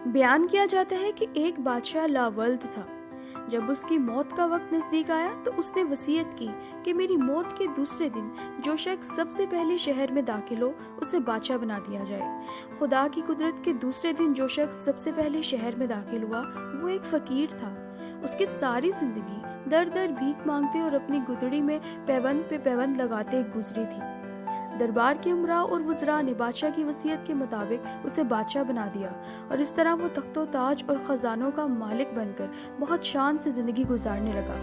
بیان کیا جاتا ہے کہ ایک بادشاہ لاولد تھا۔ جب اس کی موت کا وقت نزدیک آیا تو اس نے وصیت کی کہ میری موت کے دوسرے دن جو شخص سب سے پہلے شہر میں داخل ہو اسے بادشاہ بنا دیا جائے۔ خدا کی قدرت کے دوسرے دن جو شخص سب سے پہلے شہر میں داخل ہوا وہ ایک فقیر تھا۔ اس کی ساری زندگی در در بھیک مانگتے اور اپنی گدڑی میں پیوند پہ پیوند لگاتے گزری تھی۔ دربار کے امراء اور وزراء نے بادشاہ کی وصیت کے مطابق اسے بادشاہ بنا دیا، اور اس طرح وہ تخت و تاج اور خزانوں کا مالک بن کر بہت شان سے زندگی گزارنے لگا۔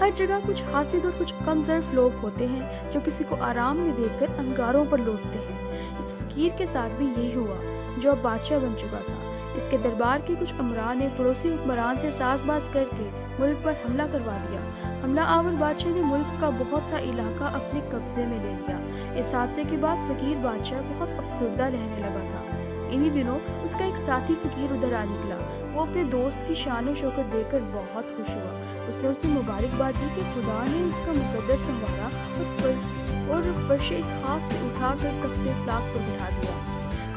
ہر جگہ کچھ حاسد اور کچھ کم ظرف لوگ ہوتے ہیں جو کسی کو آرام میں دیکھ کر انگاروں پر لوٹتے ہیں۔ اس فقیر کے ساتھ بھی یہی ہوا جو اب بادشاہ بن چکا تھا۔ اس کے دربار کے کچھ امراء نے پڑوسی حکمران سے ساز باز کر کے ملک پر حملہ کروا دیا۔ حملہ آور بادشاہ نے ملک کا بہت سا علاقہ اپنے قبضے میں لے لیا۔ اس حادثے کے بعد فقیر بادشاہ بہت افسردہ رہنے لگا تھا۔ انہی دنوں اس کا ایک ساتھی فقیر ادھر آ نکلا۔ وہ اپنے دوست کی شان و شوکت دیکھ کر بہت خوش ہوا۔ اس نے اسے مبارکباد دی کہ خدا نے اس کا مقدر سنوارا اور فرش خاک سے اٹھا کر تخت افلاک پر بٹھا دیا۔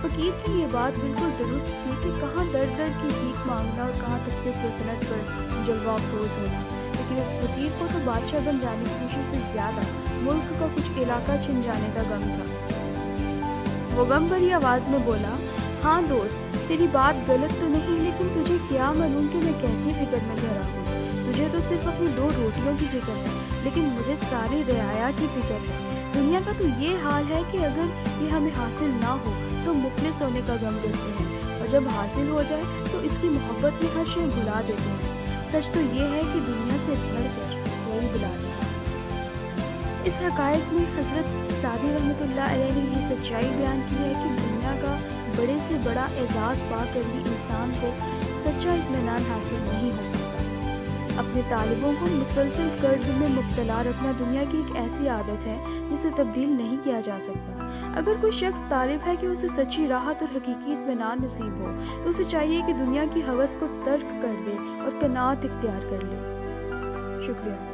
فقیر کی یہ بات بالکل درست تھی کہ کہاں در در کی بھیک مانگنا اور کہاں تخت سلطنت پر جلوہ افروز ہونا، لیکن اس فقیر کو تو بادشاہ بن جانے کی خوشی سے زیادہ ملک کا کچھ علاقہ چھن جانے کا غم تھا۔ وہ غم بھری آواز میں بولا، ہاں دوست، تیری بات غلط تو نہیں، لیکن تجھے کیا معلوم کہ میں کیسی فکر میں گھرا ہوں۔ تجھے تو صرف اپنی 2 روٹیوں کی فکر ہے، لیکن مجھے ساری رعایا کی فکر ہے۔ دنیا کا تو یہ حال ہے کہ اگر یہ ہمیں حاصل نہ ہو تو مفلس ہونے کا غم کرتے ہیں، اور جب حاصل ہو جائے تو اس کی محبت میں ہر شے بھلا دیتے ہیں۔ سچ تو یہ ہے کہ دنیا سے بڑھ کر کوئی بلا نہیں۔ اس حقائق میں حضرت سعدی رحمۃ اللہ علیہ نے یہ سچائی بیان کی ہے کہ دنیا کا بڑے سے بڑا اعزاز پا کر بھی انسان کو سچا اطمینان حاصل نہیں ہو سکتا۔ اپنے طالبوں کو مسلسل قرض میں مبتلا رکھنا دنیا کی ایک ایسی عادت ہے جسے تبدیل نہیں کیا جا سکتا۔ اگر کوئی شخص طالب ہے کہ اسے سچی راحت اور حقیقی اطمینان نصیب ہو تو اسے چاہیے کہ دنیا کی ہوس کو ترک کر دے اور قناعت اختیار کر لے۔ شکریہ۔